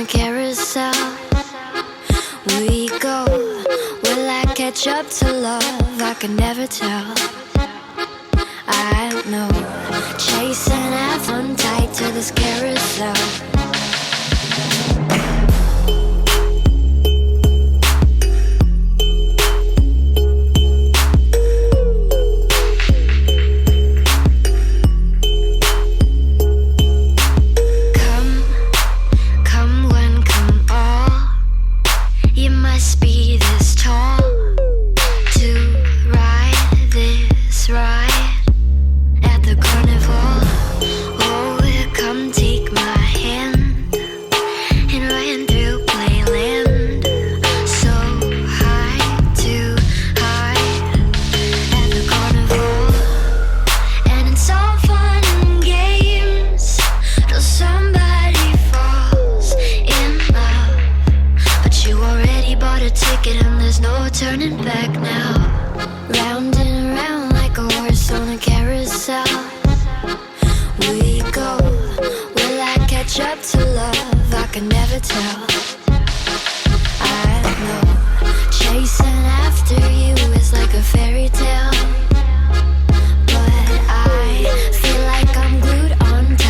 the carousel we go. Will I catch up to love? I can never tell. I don't know. Chasing have fun tight to this carousel. Must be this tall to ride this ride at the carnival. Oh, come take my hand and ride